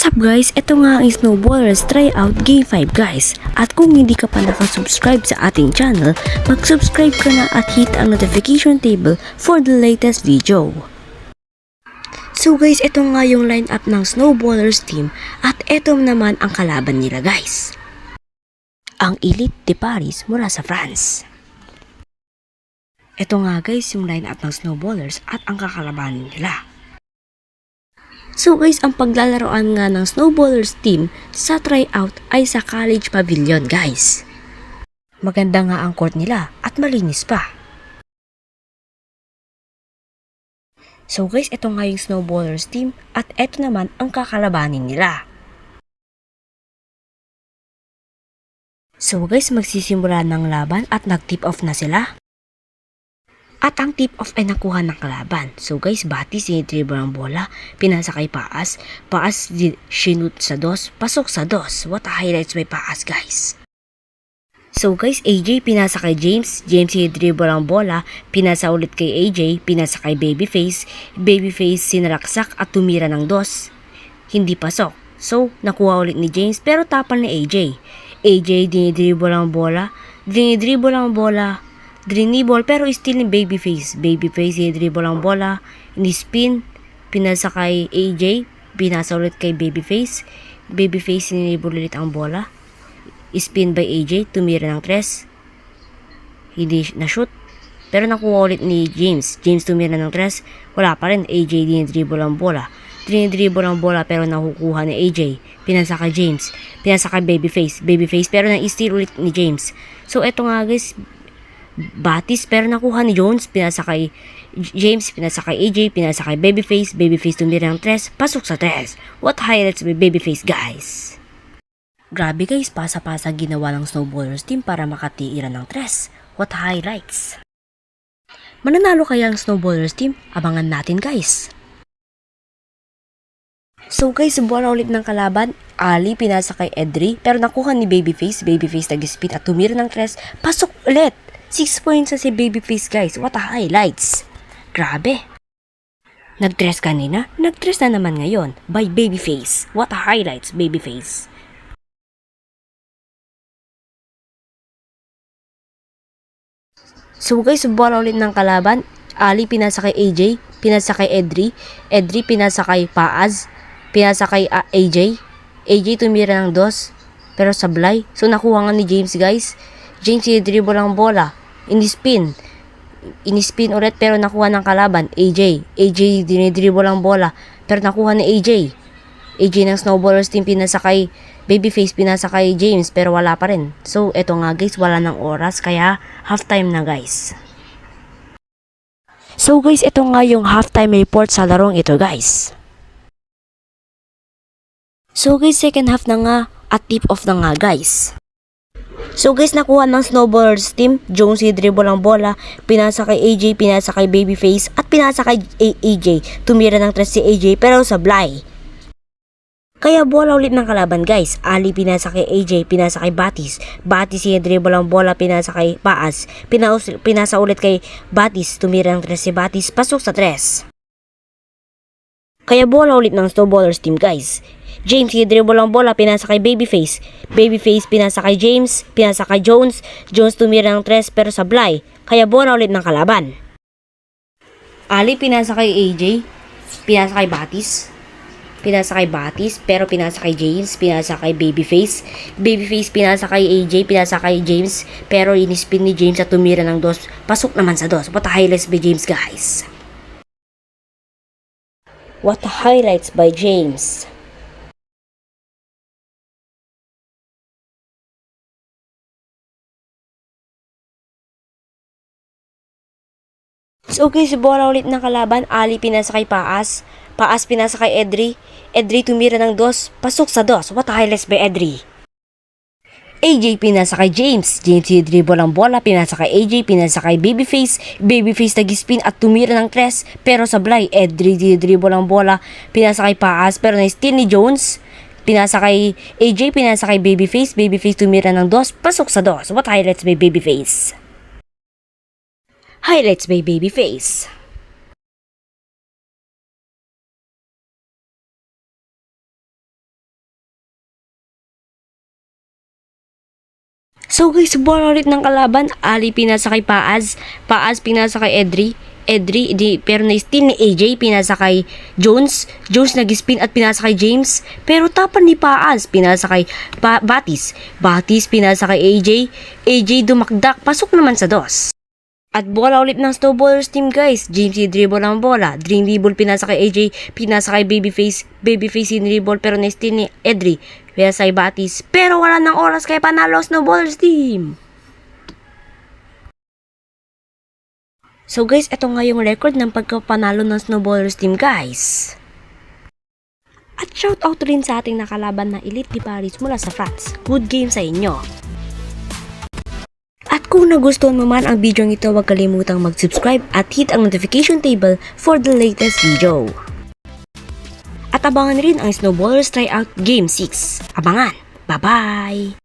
What's up guys? Ito nga ang Snowballers Tryout Game 5 guys. At kung hindi ka pa nakasubscribe sa ating channel, mag-subscribe ka na at hit ang notification table for the latest video. So guys, ito nga yung lineup ng Snowballers team at ito naman ang kalaban nila guys. Ang Elite de Paris mula sa France. Ito nga guys yung lineup ng Snowballers at ang kakalabanin nila. So guys, ang paglalaroan nga ng Snowballers team sa tryout ay sa College Pavilion guys. Maganda nga ang court nila at malinis pa. So guys, ito nga yung Snowballers team at ito naman ang kakalabanin nila. So guys, magsisimula ng laban at nag-tip off na sila. At ang tip off ay nakuha ng kalaban. So guys, Batis dribble ang bola, pinasa kay Paas, Paas sinut sa dos, pasok sa dos. What a highlights by Paas guys. So guys, AJ pinasa kay James, James dribble ang bola, pinasa ulit kay AJ, pinasa kay Babyface, Babyface sinalaksak at tumira ng dos. Hindi pasok. So, nakuha ulit ni James pero tapal ni AJ. AJ dinidribble ang bola, Driniball pero still ni Babyface. Babyface i-dribble ang bola, ini-spin, pinasa kay AJ, pinasa ulit kay Babyface. Babyface sinibol ulit ang bola. Spin by AJ, tumira ng 3. Hindi na-shoot. Pero nakuha ulit ni James. James tumira ng 3. Wala pa rin. AJ dinidribble ang bola. Dinidribble ang bola pero nakukuha ni AJ. Pinasa kay James. Pinasa kay Babyface. Babyface pero na-steal ulit ni James. So eto nga guys, Batis pero nakuha ni Jones, pinasa kay James, pinasa kay AJ, pinasa kay Babyface, Babyface tumira ng 3, pasok sa 3. What highlights by Babyface guys? Grabe guys, pasa-pasa ginawa ng Snowballers team para makatiiran ng 3. What highlights? Mananalo kaya ang Snowballers team? Abangan natin guys. So guys, bola ulit ng kalaban. Ali pinasa kay Edri pero nakuha ni Babyface, Babyface nag-spin at tumira ng 3, pasok ulit. 6 points sa si Babyface guys. What a highlights. Grabe. Nag-dress kanina, nag-dress na naman ngayon by Babyface. What a highlights, Babyface. So guys, bola ulit ng kalaban. Ali pinasa kay AJ, pinasa kay Edri, Edri pinasa kay Paaz, pinasa kay AJ, AJ tumira ng 2 pero sablay. So nakuha nga ni James guys. James i-dribble ang bola, in-spin ulit pero nakuha ng kalaban. AJ dinidribble ang bola pero nakuha ni AJ ng Snowballers team, pinasa kay Babyface, pinasa kay James pero wala pa rin. So eto nga guys, wala ng oras kaya halftime na guys. So guys, ito nga yung halftime report sa larong ito guys. So guys, second half na nga at tip off na nga guys. So guys, nakuha ng Snowballers team. Jones i-dribble ang bola, pinasa kay AJ, pinasa kay Babyface at pinasa kay AJ. Tumira ng 3 si AJ pero sablay. Kaya bola ulit ng kalaban guys. Ali pinasa kay AJ, pinasa kay Batis. Batis i-dribble ang bola, pinasa kay Paas. Pinasa ulit kay Batis, tumira ng 3 si Batis, pasok sa 3. Kaya bola ulit ng Snowballers team guys. James i-dribble ang bola, pinasa kay Babyface. Babyface pinasa kay James, pinasa kay Jones. Jones tumira ng 3 pero sablay. Kaya bola ulit ng kalaban. Ali pinasa kay AJ, pinasa kay Batis. Pinasa kay Batis pero pinasa kay James, pinasa kay Babyface. Babyface pinasa kay AJ, pinasa kay James pero inispin ni James at tumira ng 2. Pasok naman sa 2. What a highlights by James guys. What a highlights by James. So guys, bola ulit ng kalaban. Ali pinasa kay Paas, Paas pinasa kay Edri, Edri tumira ng 2, pasok sa 2. What a highlights by Edri. AJ pinasa kay James, James i-dribble ang bola, pinasa kay AJ, pinasa kay Babyface, Babyface nag-spin at tumira ng 3 pero sablay. Edri i-dribble ang bola, pinasa kay Paas pero na-steal ni Jones. Pinasa kay AJ, pinasa kay Babyface, Babyface tumira ng 2, pasok sa 2. What highlights by Babyface. Highlights by Babyface. So guys, subukan ulit ng kalaban. Ali pinasa kay Paaz. Paaz pinasa kay Edri. Pero na-steal ni AJ, pinasa kay Jones. Jones nag-spin at pinasa kay James. Pero tapan ni Paaz, pinasa kay Batis. Batis pinasa kay AJ. AJ dumakdak, pasok naman sa dos. At bola ulit ng Snowballers team guys. James dribble ang bola. Dream dribble pinasa kay AJ. Pinasa kay Babyface. Babyface dribble pero na-steal ni Edri. Pinasa kay Batis. Pero wala ng oras kaya panalo ang Snowballers team. So guys, ito nga yung record ng pagkapanalo ng Snowballers team guys. At shoutout rin sa ating nakalaban na Elite de Paris mula sa France. Good game sa inyo. At kung nagustuhan mo man ang video ito, huwag kalimutang mag-subscribe at hit ang notification table for the latest video. At abangan rin ang Snowballers Tryout Game 6. Abangan! Bye-bye!